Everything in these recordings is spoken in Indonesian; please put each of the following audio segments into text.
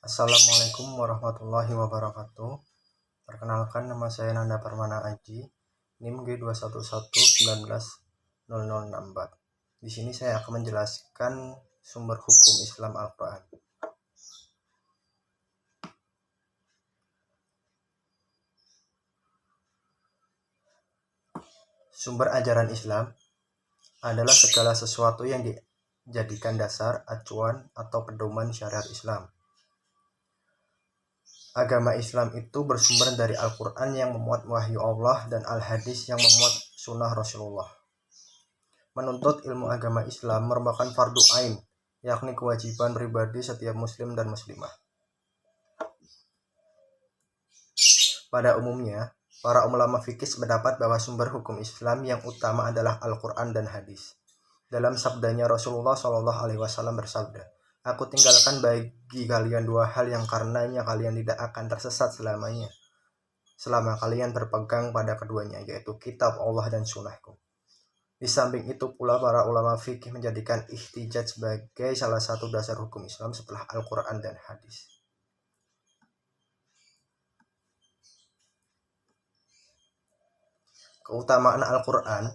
Assalamualaikum warahmatullahi wabarakatuh. Perkenalkan, nama saya Nanda Permana Aji, NIM G21191064. Di sini saya akan menjelaskan sumber hukum Islam Al-Quran. Sumber ajaran Islam adalah segala sesuatu yang dijadikan dasar, acuan, atau pedoman syariat Islam. Agama Islam itu bersumber dari Al-Quran yang memuat wahyu Allah dan Al-Hadis yang memuat sunnah Rasulullah. Menuntut ilmu agama Islam merupakan fardu ain, yakni kewajiban pribadi setiap muslim dan muslimah. Pada umumnya, para ulama fikih sependapat bahwa sumber hukum Islam yang utama adalah Al-Quran dan Hadis. Dalam sabdanya Rasulullah SAW bersabda, "Aku tinggalkan bagi kalian dua hal yang karenanya kalian tidak akan tersesat selamanya, selama kalian berpegang pada keduanya, yaitu kitab Allah dan sunnahku." Di samping itu pula para ulama fikih menjadikan ihtijaj sebagai salah satu dasar hukum Islam setelah Al-Quran dan Hadis. Keutamaan Al-Quran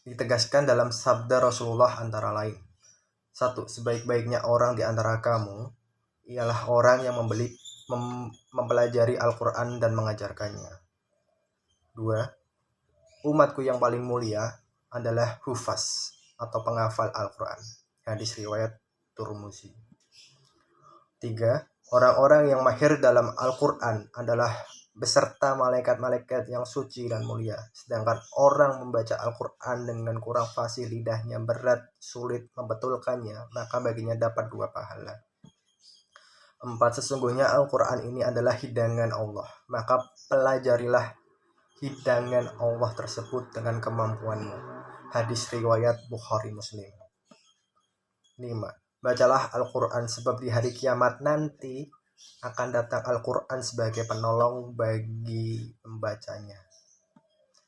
ditegaskan dalam sabda Rasulullah antara lain. 1. Sebaik-baiknya orang di antara kamu ialah orang yang mempelajari Al-Quran dan mengajarkannya. 2. Umatku yang paling mulia adalah hufaz atau penghafal Al-Quran. Hadis riwayat Tirmidzi. 3. Orang-orang yang mahir dalam Al-Quran adalah beserta malaikat-malaikat yang suci dan mulia. Sedangkan orang membaca Al-Quran dengan kurang fasih, lidahnya berat, sulit membetulkannya, maka baginya dapat 2 pahala. 4. Sesungguhnya Al-Quran ini adalah hidangan Allah, maka pelajarilah hidangan Allah tersebut dengan kemampuanmu. Hadis riwayat Bukhari Muslim. 5. Bacalah Al-Quran sebab di hari kiamat nanti akan datang Al-Quran sebagai penolong bagi pembacanya.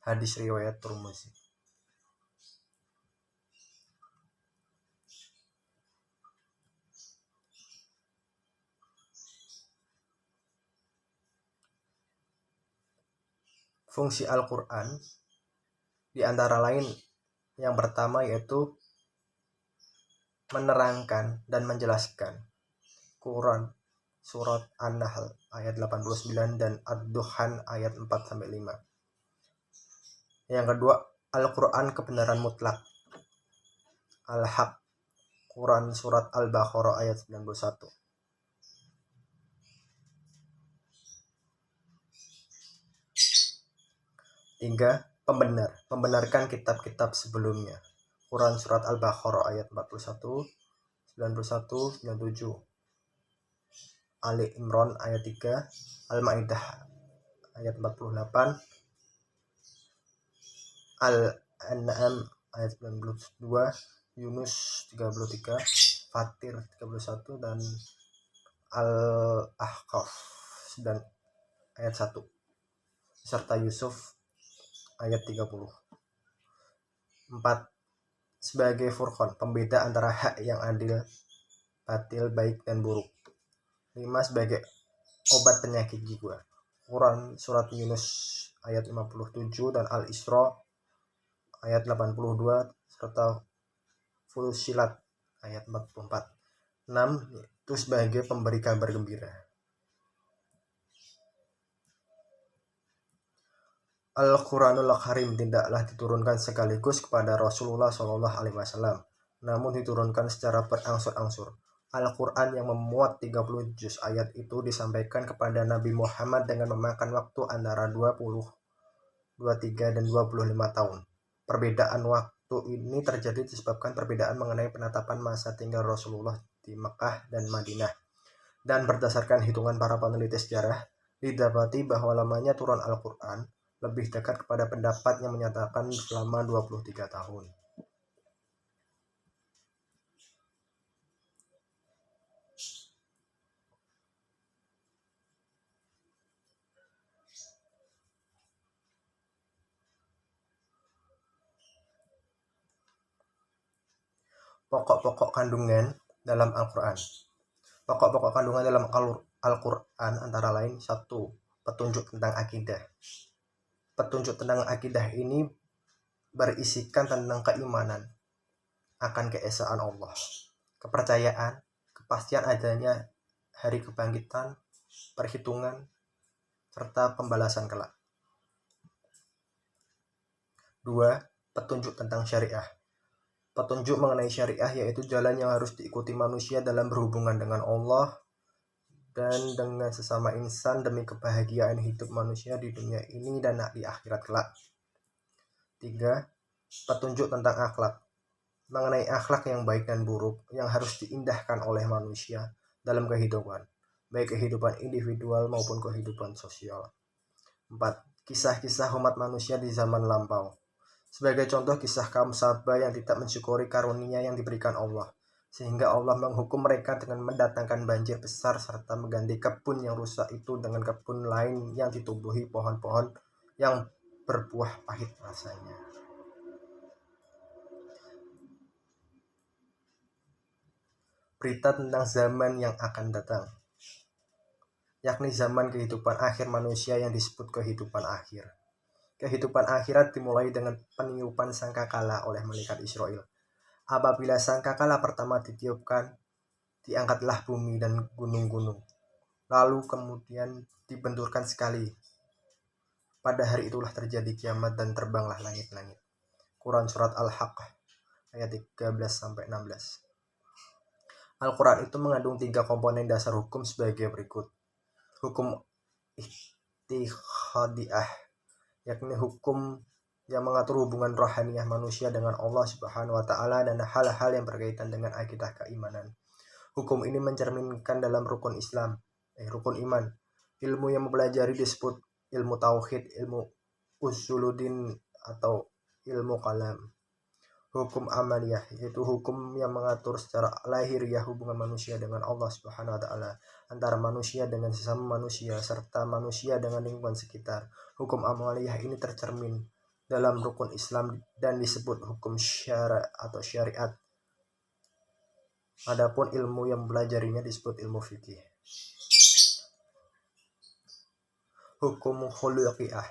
Hadis riwayat Tirmidzi. Fungsi Al-Quran di antara lain yang pertama yaitu menerangkan dan menjelaskan. Quran surat An-Nahl ayat 89 dan Ad-Dukhan ayat 4-5. Yang kedua, Al-Quran kebenaran mutlak. Al-Haq Quran surat Al-Baqarah ayat 91. Tiga, membenarkan kitab-kitab sebelumnya. Quran surat Al-Baqarah ayat 41, 91, 97. Ali Imran ayat 3, Al-Maidah ayat 48, Al-An'am ayat 92, Yunus 33, Fatir 31 dan Al-Ahqaf dan ayat 1 serta Yusuf ayat 30. 4. Sebagai furqan, pembeda antara hak yang adil, batil, baik dan buruk. 5. Sebagai obat penyakit jiwa. Quran surat Yunus ayat 57 dan Al-Isra ayat 82 serta Fussilat ayat 44. 6. Itu sebagai pemberi kabar gembira. Al-Quranul Karim tidaklah diturunkan sekaligus kepada Rasulullah SAW, namun diturunkan secara berangsur-angsur. Al-Quran yang memuat 30 juz ayat itu disampaikan kepada Nabi Muhammad dengan memakan waktu antara 20, 23 dan 25 tahun. Perbedaan waktu ini terjadi disebabkan perbedaan mengenai penetapan masa tinggal Rasulullah di Mekah dan Madinah. Dan berdasarkan hitungan para peneliti sejarah, didapati bahwa lamanya turun Al-Quran lebih dekat kepada pendapat yang menyatakan selama 23 tahun. Pokok-pokok kandungan dalam Al-Quran. Pokok-pokok kandungan dalam Al-Quran antara lain: 1. Petunjuk tentang akidah. Petunjuk tentang akidah ini berisikan tentang keimanan akan keesaan Allah, kepercayaan, kepastian adanya hari kebangkitan, perhitungan, serta pembalasan kelak. 2. Petunjuk tentang syariah. Petunjuk mengenai syariah yaitu jalan yang harus diikuti manusia dalam berhubungan dengan Allah dan dengan sesama insan demi kebahagiaan hidup manusia di dunia ini dan di akhirat kelak. 3. Petunjuk tentang akhlak. Mengenai akhlak yang baik dan buruk yang harus diindahkan oleh manusia dalam kehidupan, baik kehidupan individual maupun kehidupan sosial. 4. Kisah-kisah umat manusia di zaman lampau. Sebagai contoh kisah kaum Saba yang tidak mensyukuri karunia yang diberikan Allah, sehingga Allah menghukum mereka dengan mendatangkan banjir besar serta mengganti kebun yang rusak itu dengan kebun lain yang ditumbuhi pohon-pohon yang berbuah pahit rasanya. Berita tentang zaman yang akan datang, yakni zaman kehidupan akhir manusia yang disebut kehidupan akhir. Kehidupan akhirat dimulai dengan peniupan sangkakala oleh malaikat Israel. Apabila sangkakala pertama ditiupkan, diangkatlah bumi dan gunung-gunung, lalu kemudian dibenturkan sekali. Pada hari itulah terjadi kiamat dan terbanglah langit-langit. Quran Surat Al-Haqqah ayat 13-16. Al-Quran itu mengandung 3 komponen dasar hukum sebagai berikut. Hukum ittihadiyah, yakni hukum yang mengatur hubungan rohaniah manusia dengan Allah Subhanahu wa Ta'ala dan hal-hal yang berkaitan dengan akidah keimanan. Hukum ini mencerminkan dalam rukun Islam, rukun iman. Ilmu yang mempelajari disebut ilmu tauhid, ilmu usuluddin atau ilmu kalam. Hukum amaliyah yaitu hukum yang mengatur secara lahiriah hubungan manusia dengan Allah Subhanahu wa Ta'ala, antara manusia dengan sesama manusia serta manusia dengan lingkungan sekitar. Hukum amaliyah ini tercermin dalam rukun Islam dan disebut hukum syara atau syariat. Adapun ilmu yang mempelajarinya disebut ilmu fikih. Hukum khuluqiyah,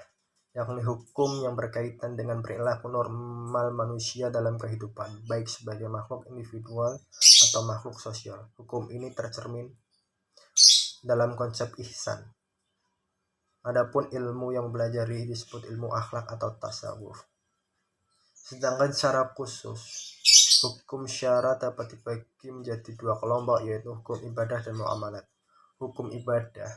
yakni hukum yang berkaitan dengan perilaku normal manusia dalam kehidupan, baik sebagai makhluk individual atau makhluk sosial. Hukum ini tercermin dalam konsep ihsan. Adapun ilmu yang mempelajari disebut ilmu akhlak atau tasawuf. Sedangkan secara khusus, hukum syara dapat dibagi menjadi 2 kelompok, yaitu hukum ibadah dan muamalat. Hukum ibadah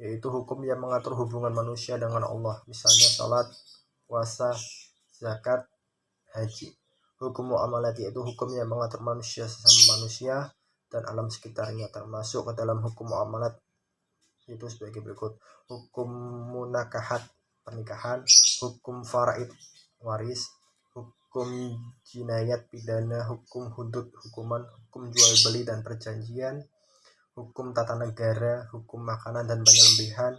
yaitu hukum yang mengatur hubungan manusia dengan Allah, misalnya salat, puasa, zakat, haji. Hukum muamalat yaitu hukum yang mengatur manusia sesama manusia dan alam sekitarnya, termasuk ke dalam hukum muamalat itu sebagai berikut. Hukum munakahat, pernikahan. Hukum faraid, waris. Hukum jinayat, pidana. Hukum hudud, hukuman. Hukum jual beli dan perjanjian. Hukum tata negara, hukum makanan dan penyembelihan,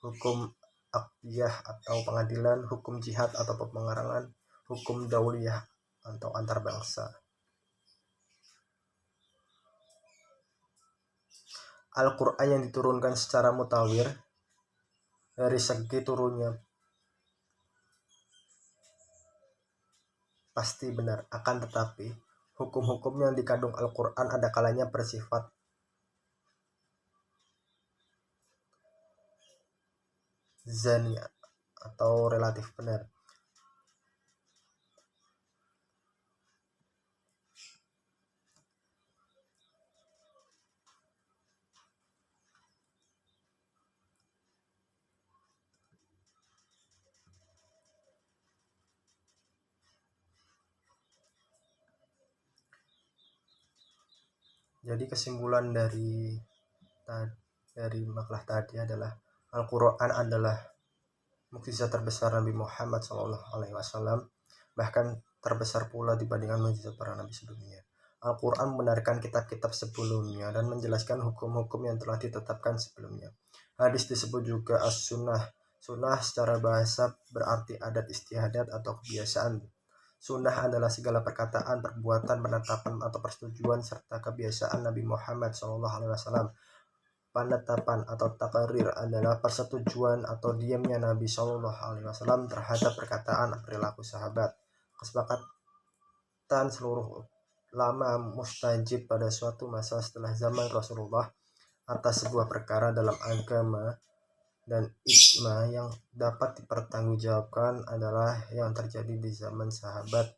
hukum aqdiyah atau pengadilan, hukum jihad atau peperangan, hukum dauliyah atau antar bangsa. Al-Quran yang diturunkan secara mutawir dari segi turunnya pasti benar, akan tetapi hukum-hukum yang dikandung Al-Quran ada kalanya bersifat zani atau relatif benar. Jadi kesimpulan dari makalah tadi adalah Al-Quran adalah mukjizat terbesar Nabi Muhammad SAW, bahkan terbesar pula dibandingkan mukjizat para nabi sebelumnya. Al-Quran membenarkan kitab-kitab sebelumnya dan menjelaskan hukum-hukum yang telah ditetapkan sebelumnya. Hadis disebut juga as-sunnah. Sunnah secara bahasa berarti adat istiadat atau kebiasaan. Sunnah adalah segala perkataan, perbuatan, penetapan atau persetujuan serta kebiasaan Nabi Muhammad SAW. Penetapan atau takrir adalah persetujuan atau diamnya Nabi SAW terhadap perkataan atau perilaku sahabat. Kesepakatan seluruh ulama mustajid pada suatu masa setelah zaman Rasulullah atas sebuah perkara dalam agama dan ijma yang dapat dipertanggungjawabkan adalah yang terjadi di zaman sahabat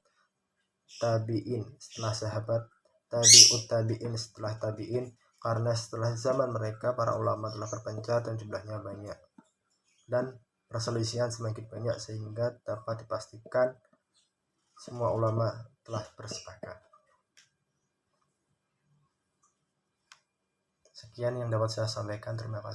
tabi'in setelah sahabat, tabi'ut tabi'in setelah tabi'in, karena setelah zaman mereka para ulama telah berpencar dan jumlahnya banyak dan perselisihan semakin banyak sehingga dapat dipastikan semua ulama telah bersepakat. Sekian yang dapat saya sampaikan, terima kasih.